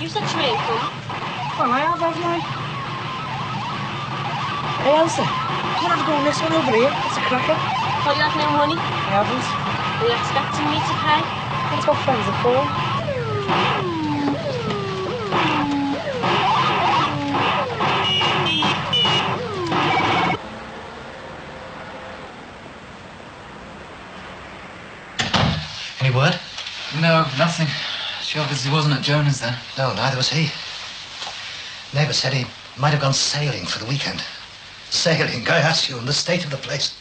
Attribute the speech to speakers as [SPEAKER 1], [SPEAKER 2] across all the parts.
[SPEAKER 1] You said you ain't come.
[SPEAKER 2] Well, I have, haven't I? Hey, Elsa, you want to go on this one over here? It's a cracker.
[SPEAKER 1] Thought you had no money.
[SPEAKER 2] I haven't.
[SPEAKER 1] Are you expecting me to pay?
[SPEAKER 2] That's what friends are for.
[SPEAKER 3] Any word?
[SPEAKER 4] No, nothing. She obviously wasn't at Jonah's then.
[SPEAKER 3] No, neither was he. Neighbour said he might have gone sailing for the weekend. Sailing, I ask you, in the state of the place.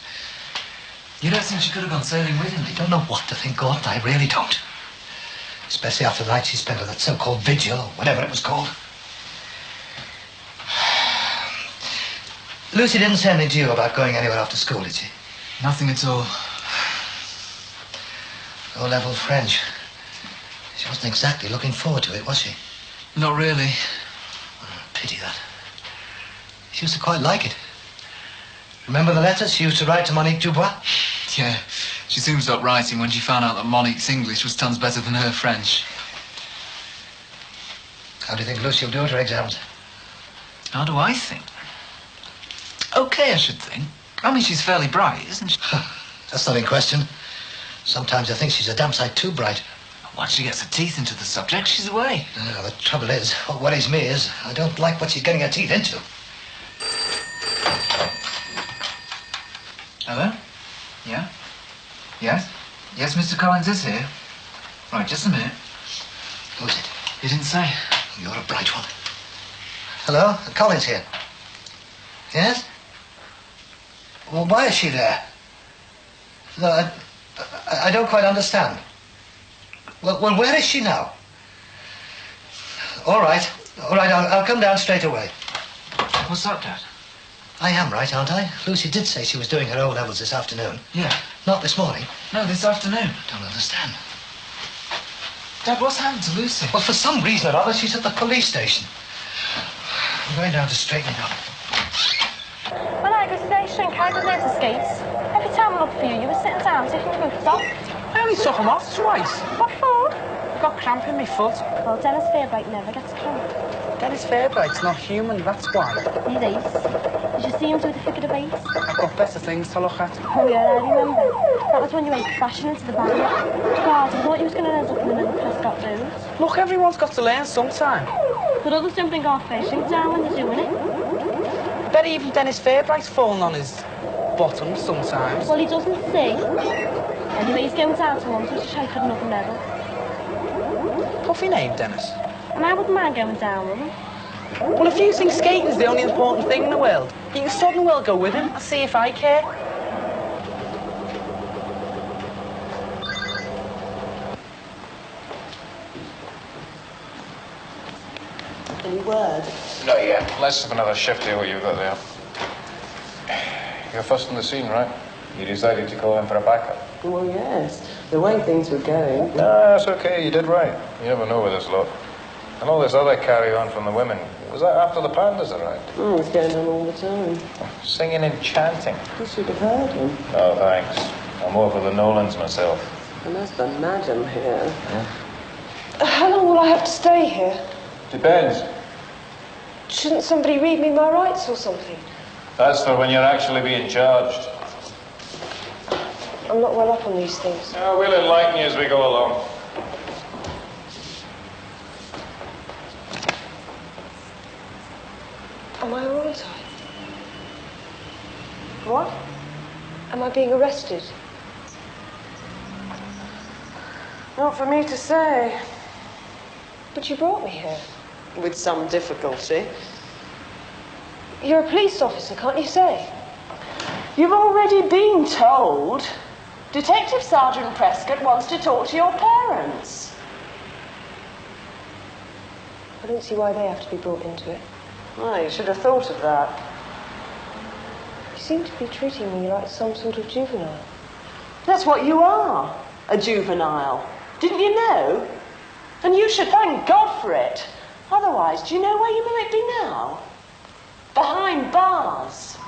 [SPEAKER 4] You don't think she could have gone sailing with him?
[SPEAKER 3] I don't know what to think, Gordon. I really don't. Especially after the night she spent at that so-called vigil, or whatever it was called. Lucy didn't say anything to you about going anywhere after school, did she?
[SPEAKER 4] Nothing at all.
[SPEAKER 3] O-level French. She wasn't exactly looking forward to it, was she?
[SPEAKER 4] Not really.
[SPEAKER 3] Pity that. She used to quite like it. Remember the letters she used to write to Monique Dubois?
[SPEAKER 4] Yeah, she soon stopped writing when she found out that Monique's English was tons better than her French.
[SPEAKER 3] How do you think Lucy will do at her exams?
[SPEAKER 4] How do I think? Okay, I should think. I mean, she's fairly bright, isn't she?
[SPEAKER 3] That's not in question. Sometimes I think she's a damn sight too bright.
[SPEAKER 4] Once she gets her teeth into the subject, she's away.
[SPEAKER 3] The trouble is, what worries me is, I don't like what she's getting her teeth into.
[SPEAKER 4] Hello? Yeah? Yes? Yes, Mr. Collins is here. Right, just a minute.
[SPEAKER 3] Who's it?
[SPEAKER 4] He didn't say.
[SPEAKER 3] You're a bright one. Hello? Collins here. Yes? Well, why is she there? No, I don't quite understand. Well, where is she now? All right, I'll come down straight away.
[SPEAKER 4] What's up, Dad?
[SPEAKER 3] I am right, aren't I? Lucy did say she was doing her O-levels this afternoon.
[SPEAKER 4] Yeah.
[SPEAKER 3] Not this morning.
[SPEAKER 4] No, this afternoon.
[SPEAKER 3] Don't understand.
[SPEAKER 4] Dad, what's happened to Lucy?
[SPEAKER 3] Well, for some reason or other, she's at the police station. I'm going down to straighten it up.
[SPEAKER 1] When I go to the shrink, I didn't to skates. Every time I looked for you, you were sitting down taking your boots off.
[SPEAKER 2] I only took them off twice.
[SPEAKER 1] What for?
[SPEAKER 2] I got cramp in my foot.
[SPEAKER 1] Well, Dennis Fairbright never gets cramp.
[SPEAKER 2] Dennis Fairbright's not human, that's why.
[SPEAKER 1] He's ace. Did you see him do the figure of eight?
[SPEAKER 2] I've got better things to look at.
[SPEAKER 1] Oh, yeah, I remember. That was when you went crashing into the barrier. God, I thought you was going to end up in the middle of Prescott Road.
[SPEAKER 2] Look, everyone's got to learn sometime.
[SPEAKER 1] But others don't bring our first drink down when they're doing it.
[SPEAKER 2] I bet even Dennis Fairbright's fallen on his bottom sometimes.
[SPEAKER 1] Well, he doesn't see. Anyway, he's going down to London to try for another medal.
[SPEAKER 2] Puffy name, Dennis.
[SPEAKER 1] And I wouldn't mind going down with him.
[SPEAKER 2] Well, if you think skating's the only important thing in the world, you can suddenly well go with him. I'll see if I care.
[SPEAKER 5] Any word?
[SPEAKER 6] Not yet. Let's have another shift here, what you've got there. You're first on the scene, right? You decided to call in for a backup.
[SPEAKER 5] Well, yes. The way things were going.
[SPEAKER 6] No, that's okay. You did right. You never know with this lot. And all this other carry-on from the women. Was that after the pandas arrived?
[SPEAKER 5] Oh, it's going on all the time.
[SPEAKER 6] Singing and chanting.
[SPEAKER 5] You should have heard him.
[SPEAKER 6] No, thanks. I'm over the Nolans myself.
[SPEAKER 5] I must imagine here.
[SPEAKER 6] Yeah.
[SPEAKER 5] How long will I have to stay here?
[SPEAKER 6] Depends.
[SPEAKER 5] Shouldn't somebody read me my rights or something?
[SPEAKER 6] That's for when you're actually being charged.
[SPEAKER 5] I'm not well up on these things.
[SPEAKER 6] Oh, we'll enlighten you as we go along.
[SPEAKER 5] Am I all right? What? Am I being arrested? Not for me to say. But you brought me here. With some difficulty. You're a police officer, can't you say?
[SPEAKER 7] You've already been told. Detective Sergeant Prescott wants to talk to your parents.
[SPEAKER 5] I don't see why they have to be brought into it.
[SPEAKER 7] Oh, you should have thought of that.
[SPEAKER 5] You seem to be treating me like some sort of juvenile.
[SPEAKER 7] That's what you are, a juvenile. Didn't you know? And you should thank God for it. Otherwise, do you know where you might be now? Behind bars.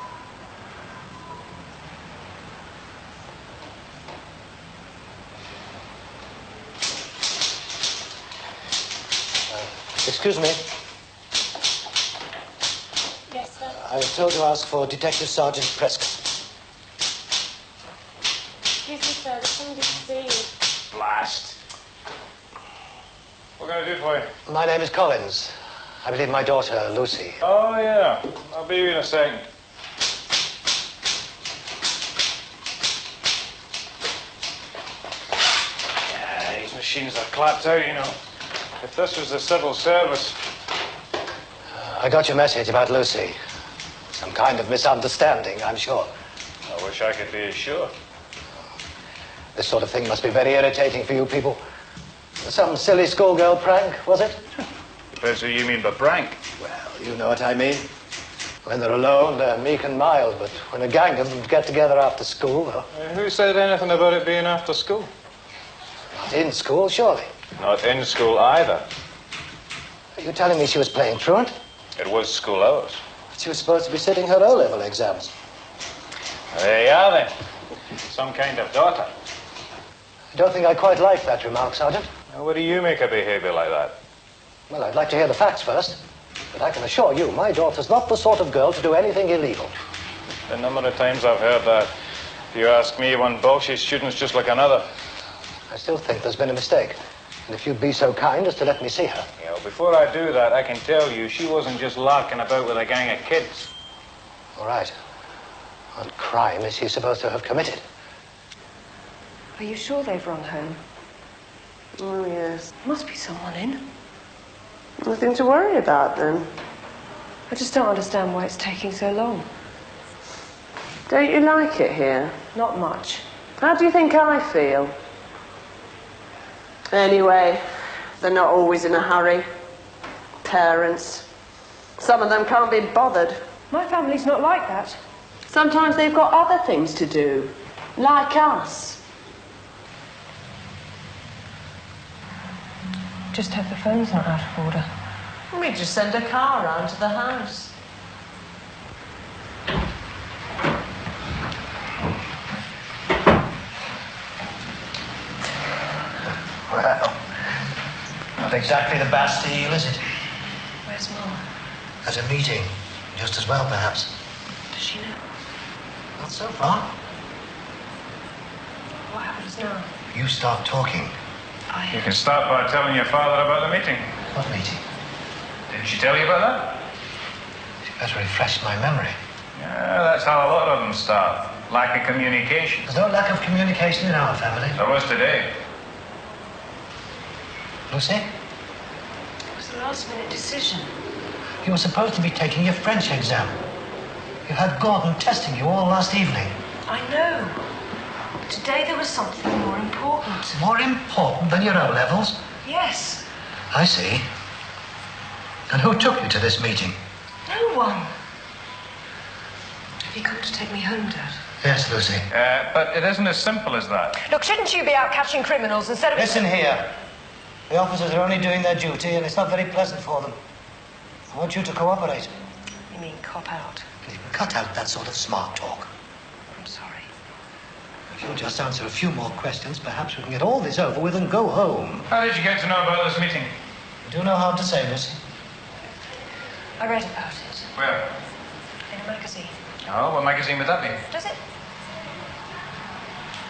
[SPEAKER 3] Excuse me.
[SPEAKER 1] Yes, sir.
[SPEAKER 3] I was told to ask for Detective Sergeant Prescott.
[SPEAKER 1] Excuse me, sir. There's somebody to see you.
[SPEAKER 6] Blast. What can I do for you?
[SPEAKER 3] My name is Collins. I believe my daughter, Lucy.
[SPEAKER 6] Oh, yeah. I'll be with you in a second. Yeah, these machines are clapped out, you know. If this was the civil service...
[SPEAKER 3] I got your message about Lucy. Some kind of misunderstanding, I'm sure.
[SPEAKER 6] I wish I could be as sure.
[SPEAKER 3] This sort of thing must be very irritating for you people. Some silly schoolgirl prank, was it?
[SPEAKER 6] Depends who you mean by prank.
[SPEAKER 3] Well, you know what I mean. When they're alone, they're meek and mild, but when a gang of them get together after school, well...
[SPEAKER 6] Who said anything about it being after school?
[SPEAKER 3] Not in school, surely.
[SPEAKER 6] Not in school either.
[SPEAKER 3] Are you telling me she was playing truant?
[SPEAKER 6] It was school hours.
[SPEAKER 3] She was supposed to be sitting her O-level exams.
[SPEAKER 6] There you are, then. Some kind of daughter.
[SPEAKER 3] I don't think I quite like that remark, Sergeant.
[SPEAKER 6] Now, what do you make of behaviour like that?
[SPEAKER 3] Well, I'd like to hear the facts first. But I can assure you, my daughter's not the sort of girl to do anything illegal.
[SPEAKER 6] The number of times I've heard that. If you ask me, one bullshit student's just like another.
[SPEAKER 3] I still think there's been a mistake. And if you'd be so kind as to let me see her.
[SPEAKER 6] You know, before I do that, I can tell you she wasn't just larking about with a gang of kids.
[SPEAKER 3] All right. What crime is she supposed to have committed?
[SPEAKER 5] Are you sure they've run home?
[SPEAKER 7] Oh, yes.
[SPEAKER 5] Must be someone in.
[SPEAKER 7] Nothing to worry about, then.
[SPEAKER 5] I just don't understand why it's taking so long.
[SPEAKER 7] Don't you like it here?
[SPEAKER 5] Not much.
[SPEAKER 7] How do you think I feel? Anyway, they're not always in a hurry. Parents. Some of them can't be bothered.
[SPEAKER 5] My family's not like that.
[SPEAKER 7] Sometimes they've got other things to do. Like us.
[SPEAKER 5] Just hope the phone's not out of order.
[SPEAKER 7] We just send a car round to the house.
[SPEAKER 3] Well, not exactly the Bastille, is it?
[SPEAKER 5] Where's Mum?
[SPEAKER 3] At a meeting. Just as well, perhaps.
[SPEAKER 5] Does she know?
[SPEAKER 3] Not so far.
[SPEAKER 5] What happens now?
[SPEAKER 3] You start talking.
[SPEAKER 6] You can start by telling your father about the meeting.
[SPEAKER 3] What meeting?
[SPEAKER 6] Didn't she tell you about that?
[SPEAKER 3] You better refresh my memory.
[SPEAKER 6] Yeah, that's how a lot of them start. Lack of communication.
[SPEAKER 3] There's no lack of communication in our family.
[SPEAKER 6] There was today.
[SPEAKER 3] Lucy,
[SPEAKER 5] It was a last-minute decision.
[SPEAKER 3] you were supposed to be taking your French exam. You had Gordon testing you all last evening.
[SPEAKER 5] I know. But today there was something more important.
[SPEAKER 3] More important than your O-levels?
[SPEAKER 5] Yes.
[SPEAKER 3] I see. And who took you to this meeting?
[SPEAKER 5] No one. Have you come to take me home, Dad?
[SPEAKER 3] Yes, Lucy.
[SPEAKER 6] But it isn't as simple as that.
[SPEAKER 5] Look, shouldn't you be out catching criminals instead of...
[SPEAKER 3] Listen here. The officers are only doing their duty, and it's not very pleasant for them. I want you to cooperate.
[SPEAKER 5] You mean cop out?
[SPEAKER 3] Cut out that sort of smart talk.
[SPEAKER 5] I'm sorry.
[SPEAKER 3] If you'll just answer a few more questions, perhaps we can get all this over with and go home.
[SPEAKER 6] How did you get to know about this meeting?
[SPEAKER 3] You do know how to say, Lucy.
[SPEAKER 5] I read about it
[SPEAKER 6] Where?
[SPEAKER 5] in a magazine.
[SPEAKER 6] Oh, what magazine would that be?
[SPEAKER 5] Does it?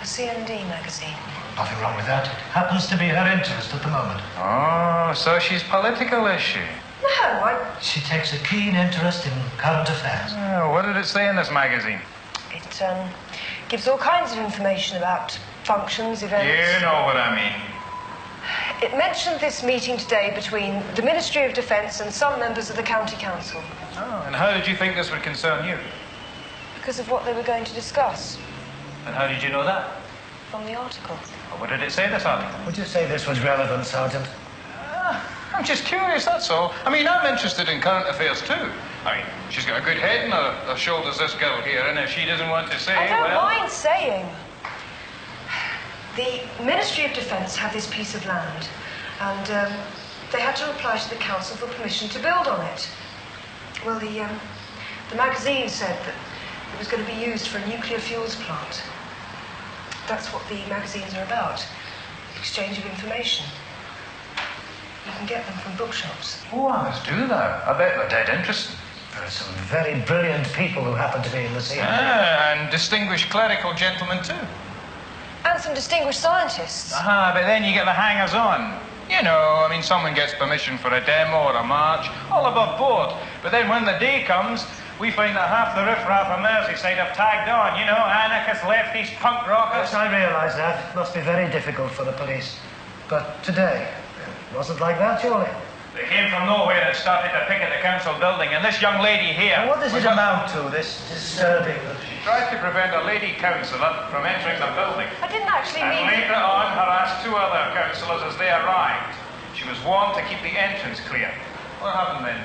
[SPEAKER 5] A CND magazine.
[SPEAKER 3] Nothing wrong with that. It happens to be her interest at the moment.
[SPEAKER 6] Oh, so she's political, is she?
[SPEAKER 5] No,
[SPEAKER 3] She takes a keen interest in current affairs.
[SPEAKER 6] Oh, what did it say in this magazine?
[SPEAKER 5] It gives all kinds of information about functions, events.
[SPEAKER 6] You know what I mean.
[SPEAKER 5] It mentioned this meeting today between the Ministry of Defence and some members of the County Council.
[SPEAKER 6] Oh, and how did you think this would concern you?
[SPEAKER 5] Because of what they were going to discuss
[SPEAKER 6] And how did you know that?
[SPEAKER 5] from the article.
[SPEAKER 6] Well, what did it say, this article?
[SPEAKER 3] Would you say this was relevant, Sergeant?
[SPEAKER 6] I'm just curious, that's all. I mean, I'm interested in current affairs too. I mean, she's got a good head and her shoulders, this girl here, and if she doesn't want to say,
[SPEAKER 5] I don't
[SPEAKER 6] well...
[SPEAKER 5] mind saying. The Ministry of Defence had this piece of land, and they had to apply to the council for permission to build on it. Well, the magazine said that it was going to be used for a nuclear fuels plant. That's what the magazines are about, exchange of information. You can get them from bookshops.
[SPEAKER 6] Oh, as do thou. I bet they're dead interesting.
[SPEAKER 3] There are some very brilliant people who happen to be in the scene.
[SPEAKER 6] Ah, and distinguished clerical gentlemen, too.
[SPEAKER 5] And some distinguished scientists.
[SPEAKER 6] Aha, but then you get the hangers-on. You know, I mean, someone gets permission for a demo or a march, all above board. But then when the day comes, we find that half the riffraff of Merseyside have tagged on. You know, anarchists, lefties, punk rockers.
[SPEAKER 3] Yes, I realise that. It must be very difficult for the police. But today, it wasn't like that, surely.
[SPEAKER 6] They came from nowhere and started to picket the council building, and this young lady here...
[SPEAKER 3] Well, what does it amount to, this disturbing?
[SPEAKER 6] She tried to prevent a lady councillor from entering the building.
[SPEAKER 5] I didn't actually
[SPEAKER 6] And
[SPEAKER 5] mean...
[SPEAKER 6] later on harassed two other councillors as they arrived. She was warned to keep the entrance clear. What happened then?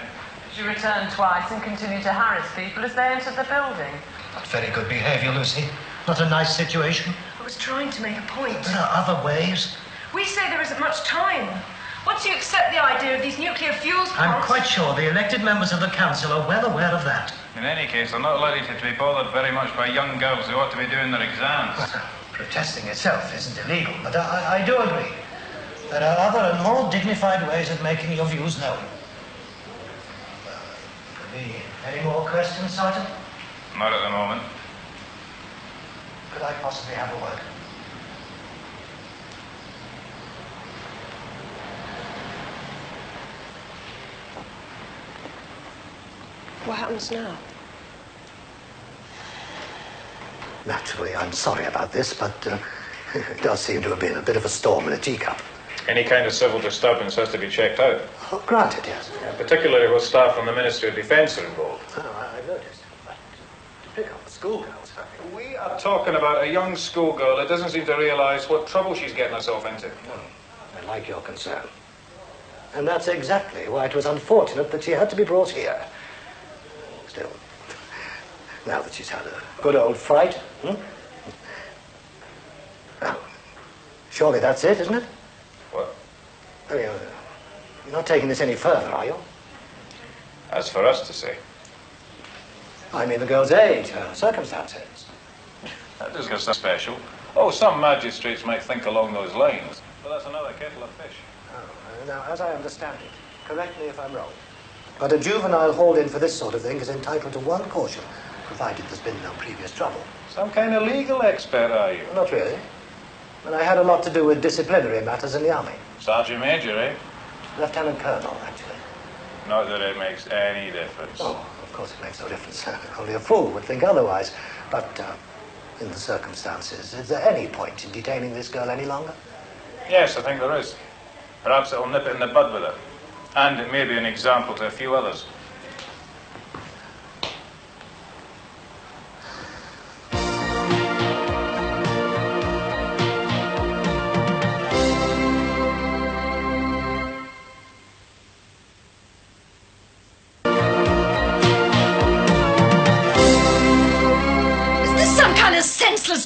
[SPEAKER 7] She returned twice and continued to harass people as they entered the building.
[SPEAKER 3] Not very good behaviour, Lucy. Not a nice situation.
[SPEAKER 5] I was trying to make a point.
[SPEAKER 3] There are other ways.
[SPEAKER 5] We say there isn't much time. Once you accept the idea of these nuclear fuels plants...
[SPEAKER 3] I'm quite sure the elected members of the council are well aware of that.
[SPEAKER 6] In any case, they're not likely to be bothered very much by young girls who ought to be doing their exams.
[SPEAKER 3] Well, protesting itself isn't illegal, but I do agree. There are other and more dignified ways of making your views known. Any more questions, Sergeant?
[SPEAKER 6] Not at the moment.
[SPEAKER 3] Could I possibly have a word?
[SPEAKER 5] What happens now?
[SPEAKER 3] Naturally, I'm sorry about this, but it does seem to have been a bit of a storm in a teacup.
[SPEAKER 6] Any kind of civil disturbance has to be checked out.
[SPEAKER 3] Oh, granted, yes.
[SPEAKER 6] Particularly when staff from the Ministry of Defence are involved.
[SPEAKER 3] Oh, I noticed. But to pick up the schoolgirls...
[SPEAKER 6] We are talking about a young schoolgirl that doesn't seem to realise what trouble she's getting herself into.
[SPEAKER 3] I like your concern. And that's exactly why it was unfortunate that she had to be brought here. Still, now that she's had a good old fright, Well, surely that's it, isn't it?
[SPEAKER 6] What?
[SPEAKER 3] Oh, you're not taking this any further, are you?
[SPEAKER 6] As for us to say.
[SPEAKER 3] I mean the girl's age, her circumstances.
[SPEAKER 6] That doesn't get so special. Oh, some magistrates might think along those lines. But that's another kettle of fish.
[SPEAKER 3] Oh, now, as I understand it, correct me if I'm wrong, but a juvenile hauled in for this sort of thing is entitled to one caution, provided there's been no previous trouble.
[SPEAKER 6] Some kind of legal expert, are you?
[SPEAKER 3] Not really. And I had a lot to do with disciplinary matters in the army.
[SPEAKER 6] Sergeant Major, eh?
[SPEAKER 3] Lieutenant Colonel, actually.
[SPEAKER 6] Not that it makes any difference.
[SPEAKER 3] Oh, of course it makes no difference. Only a fool would think otherwise. But in the circumstances, is there any point in detaining this girl any longer?
[SPEAKER 6] Yes, I think there is. Perhaps it'll nip it in the bud with her. And it may be an example to a few others.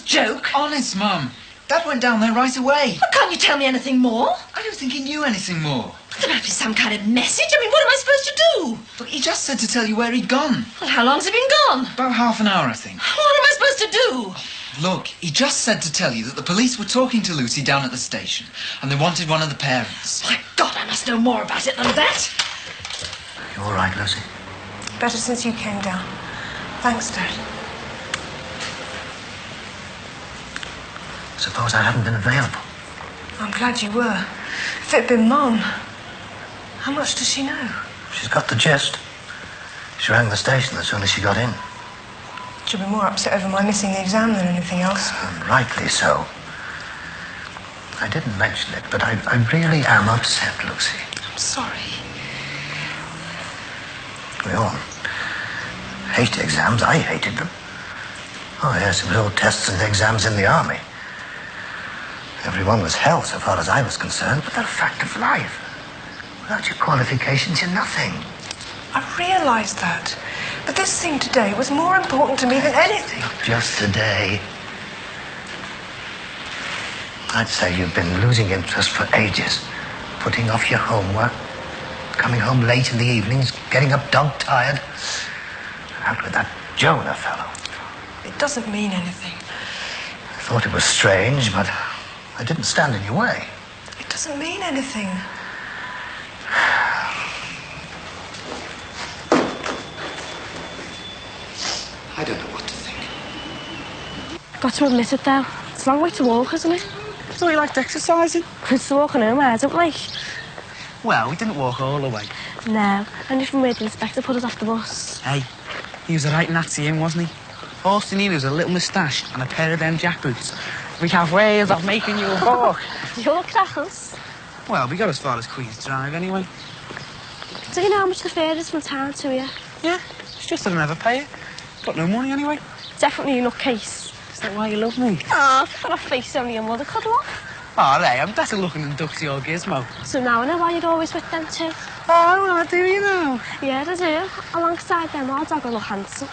[SPEAKER 1] Joke?
[SPEAKER 4] Honest, Mum. Dad went down there right away.
[SPEAKER 1] Well, can't you tell me anything more?
[SPEAKER 4] I don't think he knew anything more.
[SPEAKER 1] There must be some kind of message. I mean, what am I supposed to do?
[SPEAKER 4] Look, he just said to tell you where he'd gone.
[SPEAKER 1] Well, how long's he been gone?
[SPEAKER 4] About half an hour, I think.
[SPEAKER 1] What am I supposed to do?
[SPEAKER 4] Look, he just said to tell you that the police were talking to Lucy down at the station, and they wanted one of the parents.
[SPEAKER 1] My God, I must know more about it than that.
[SPEAKER 3] You all right, Lucy?
[SPEAKER 5] Better since you came down. Thanks, Dad.
[SPEAKER 3] Suppose I hadn't been available.
[SPEAKER 5] I'm glad you were. If it'd been Mum, how much does she know?
[SPEAKER 3] She's got the gist. She rang the station as soon as she got in.
[SPEAKER 5] She'll be more upset over my missing the exam than anything else.
[SPEAKER 3] And rightly so. I didn't mention it, but I really am upset, Lucy.
[SPEAKER 5] I'm sorry.
[SPEAKER 3] We all hate exams. I hated them. Oh, yes, it was all tests and exams in the army. Everyone was hell so far as I was concerned, but they're a fact of life. Without your qualifications, you're nothing.
[SPEAKER 5] I realised that. But this thing today was more important to me than anything.
[SPEAKER 3] Not just today. I'd say you've been losing interest for ages. Putting off your homework, coming home late in the evenings, getting up dog-tired. Out with that Jonah fellow.
[SPEAKER 5] It doesn't mean anything.
[SPEAKER 3] I thought it was strange, but I didn't stand in your way.
[SPEAKER 5] It doesn't mean anything.
[SPEAKER 1] got to admit it, though. It's a long way to walk, isn't it?
[SPEAKER 2] I thought you liked exercising.
[SPEAKER 1] It's walking home, I don't like.
[SPEAKER 2] Well, we didn't walk all the way.
[SPEAKER 1] No, only from where the inspector put us off the bus.
[SPEAKER 2] Hey, he was a right Nazi in, wasn't he? All he needed was a little moustache and a pair of them jackboots. We have ways of making you walk.
[SPEAKER 1] You're crackers.
[SPEAKER 2] Well, we got as far as Queen's Drive anyway.
[SPEAKER 1] Do you know how much the fare is from town to here?
[SPEAKER 2] Yeah, it's just that I never pay it. Got no money anyway.
[SPEAKER 1] Definitely a nutcase.
[SPEAKER 2] Is that why you love me?
[SPEAKER 1] Ah, I've got a face only your mother could love.
[SPEAKER 2] Oh, Ray, I'm better looking than Duxie or Gizmo.
[SPEAKER 1] So now I know why you're always with them too.
[SPEAKER 2] Oh, well, I do, you know.
[SPEAKER 1] Yeah, I do. Alongside them, our dog will look handsome.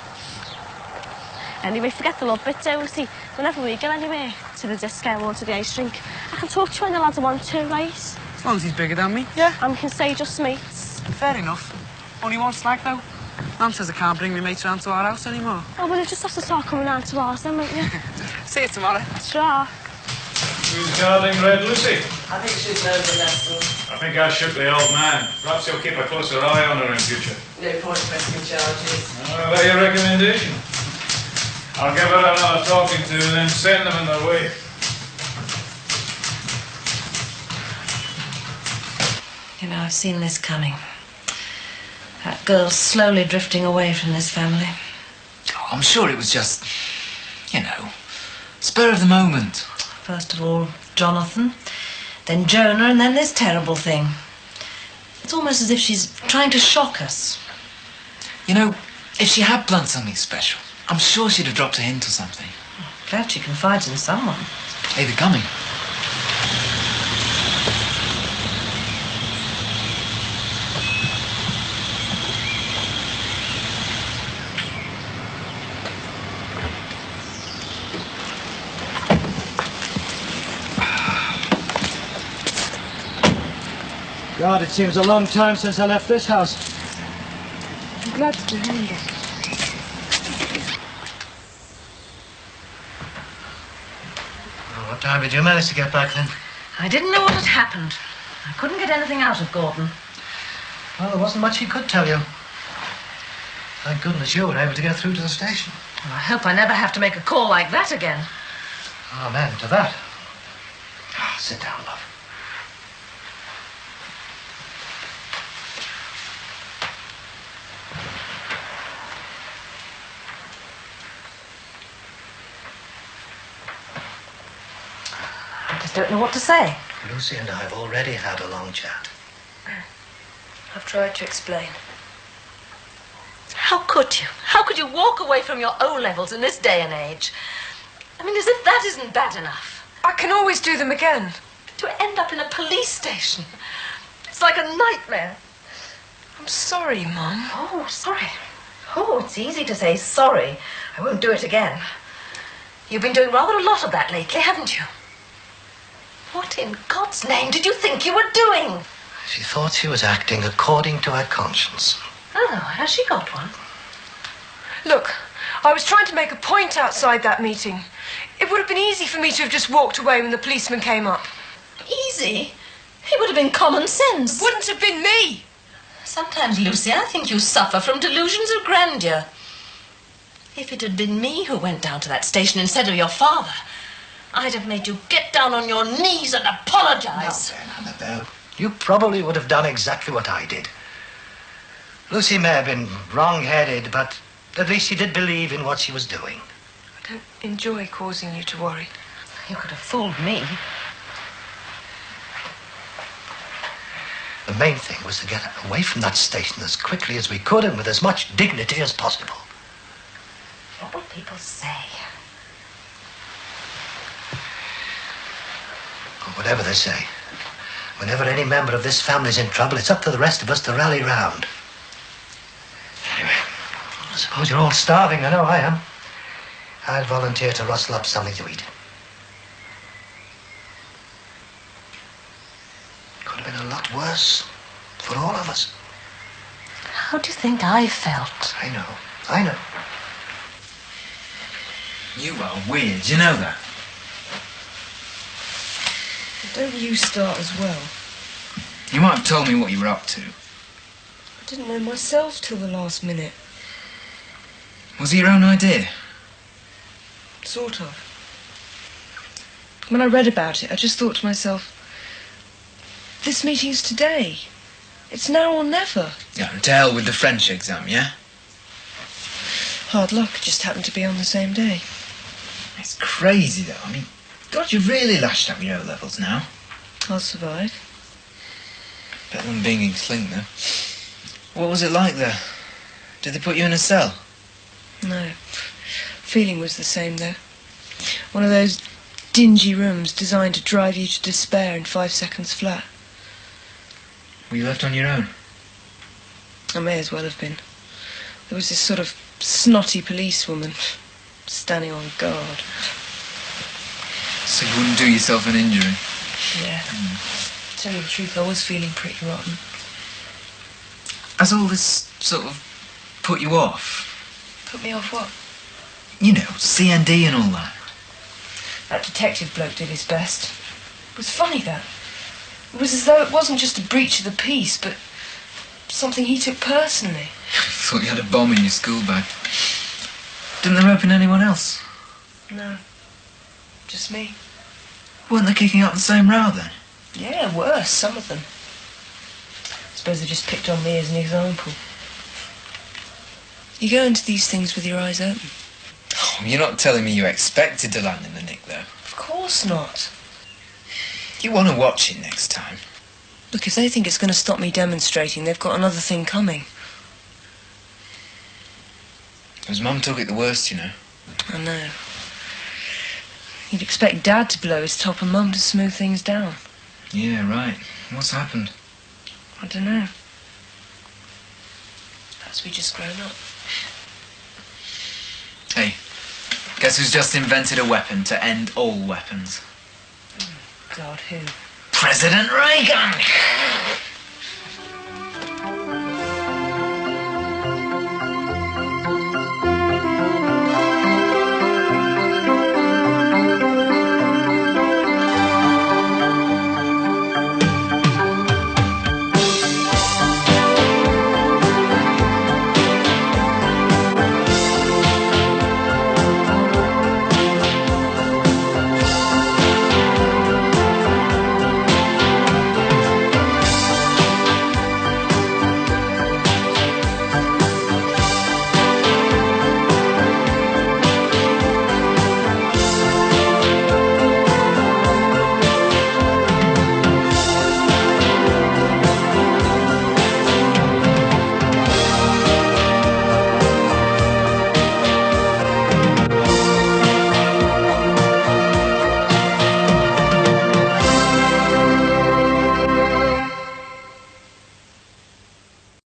[SPEAKER 1] Anyway, forget the love bit, too. See, whenever we go anywhere, to the disco or to the ice rink, I can talk to you when the lads want to, right?
[SPEAKER 2] As long as he's bigger than me, yeah.
[SPEAKER 1] And we can say just mates.
[SPEAKER 2] Fair enough. Only one slag, though. Mum says I can't bring my mates round to our house anymore.
[SPEAKER 1] Oh, well, you just have to start coming round to ours then, won't you?
[SPEAKER 2] See you tomorrow.
[SPEAKER 1] Sure.
[SPEAKER 6] Who's guarding Red Lucy?
[SPEAKER 7] I think she's learned the lesson.
[SPEAKER 6] I think I shook the old man. Perhaps you'll keep a closer eye on her in future.
[SPEAKER 7] No point pressing charges.
[SPEAKER 6] Oh, that your recommendation? I'll give her another talking to and then send them on their way.
[SPEAKER 5] You know, I've seen this coming. That girl's slowly drifting away from this family.
[SPEAKER 4] Oh, I'm sure it was just, you know, spur of the moment.
[SPEAKER 5] First of all, Jonathan, then Jonah, and then this terrible thing. It's almost as if she's trying to shock us.
[SPEAKER 4] You know, if she had planned something special, I'm sure she'd have dropped a hint or something.
[SPEAKER 5] Glad she confides in someone.
[SPEAKER 4] Hey, they're coming.
[SPEAKER 3] God, it seems a long time since I left this house.
[SPEAKER 1] I'm glad to be home, Doc.
[SPEAKER 3] Oh, what time did you manage to get back then?
[SPEAKER 5] I didn't know what had happened. I couldn't get anything out of Gordon.
[SPEAKER 3] Well, there wasn't much he could tell you. Thank goodness you were able to get through to the station.
[SPEAKER 5] Well, I hope I never have to make a call like that again.
[SPEAKER 3] Amen to that. Ah, sit down, love.
[SPEAKER 5] I just don't know what to say.
[SPEAKER 3] Lucy and I have already had a long chat.
[SPEAKER 5] I've tried to explain. How could you? How could you walk away from your O-levels in this day and age? I mean, as if that isn't bad enough. I can always do them again. To end up in a police station. It's like a nightmare.
[SPEAKER 7] I'm sorry, Mum.
[SPEAKER 5] Oh, sorry. Oh, it's easy to say sorry. I won't do it again. You've been doing rather a lot of that lately, haven't you? What in God's name did you think you were doing?
[SPEAKER 3] She thought she was acting according to her conscience.
[SPEAKER 5] Oh, has she got one?
[SPEAKER 7] Look, I was trying to make a point outside that meeting. It would have been easy for me to have just walked away when the policeman came up.
[SPEAKER 5] Easy? It would have been common sense.
[SPEAKER 7] Wouldn't have been me.
[SPEAKER 5] Sometimes, Lucy, I think you suffer from delusions of grandeur. If it had been me who went down to that station instead of your father, I'd have made you get down on your knees and apologize.
[SPEAKER 3] Now then, Annabelle, you probably would have done exactly what I did. Lucy may have been wrong-headed, but at least she did believe in what she was doing.
[SPEAKER 7] I don't enjoy causing you to worry.
[SPEAKER 5] You could have fooled me.
[SPEAKER 3] The main thing was to get away from that station as quickly as we could and with as much dignity as possible.
[SPEAKER 5] What will people say?
[SPEAKER 3] Whatever they say, whenever any member of this family's in trouble, it's up to the rest of us to rally round. Anyway, I suppose you're all starving. I know I am. I'd volunteer to rustle up something to eat. Could have been a lot worse for all of us.
[SPEAKER 5] How do you think I felt?
[SPEAKER 3] I know.
[SPEAKER 4] You are weird, you know that?
[SPEAKER 7] Don't you start as well.
[SPEAKER 4] You might have told me what you were up to.
[SPEAKER 7] I didn't know myself till the last minute.
[SPEAKER 4] Was it your own idea?
[SPEAKER 7] Sort of.
[SPEAKER 5] When I read about it, I just thought to myself, this meeting's today. It's now or never.
[SPEAKER 4] Yeah, and to hell with the French exam, yeah?
[SPEAKER 5] Hard luck, it just happened to be on the same day.
[SPEAKER 4] It's crazy, though. I mean, God, you've really lashed up your O-levels now.
[SPEAKER 5] I'll survive.
[SPEAKER 4] Better than being in Clink, though. What was it like there? Did they put you in a cell?
[SPEAKER 5] No. Feeling was the same, though. One of those dingy rooms designed to drive you to despair in 5 seconds flat.
[SPEAKER 4] Were you left on your own?
[SPEAKER 5] I may as well have been. There was this sort of snotty policewoman standing on guard.
[SPEAKER 4] So you wouldn't do yourself an injury?
[SPEAKER 5] Yeah. To tell you the truth, I was feeling pretty rotten.
[SPEAKER 4] Has all this sort of put you off?
[SPEAKER 5] Put me off what?
[SPEAKER 4] You know, CND and all that.
[SPEAKER 5] That detective bloke did his best. It was funny, that. It was as though it wasn't just a breach of the peace, but something he took personally.
[SPEAKER 4] Thought you had a bomb in your school bag. Didn't they rope in anyone else?
[SPEAKER 5] No. Just me.
[SPEAKER 4] Weren't they kicking up the same row then?
[SPEAKER 5] Yeah, worse, some of them. I suppose they just picked on me as an example. You go into these things with your eyes open.
[SPEAKER 4] Oh, you're not telling me you expected to land in the nick, though?
[SPEAKER 5] Of course not.
[SPEAKER 4] You want to watch it next time.
[SPEAKER 5] Look, if they think it's going to stop me demonstrating, they've got another thing coming.
[SPEAKER 4] His mum took it the worst, you know.
[SPEAKER 5] I know. You'd expect Dad to blow his top and Mum to smooth things down.
[SPEAKER 4] Yeah, right. What's happened?
[SPEAKER 5] I don't know. Perhaps we just grown up.
[SPEAKER 4] Hey, guess who's just invented a weapon to end all weapons?
[SPEAKER 5] God, who?
[SPEAKER 4] President Reagan!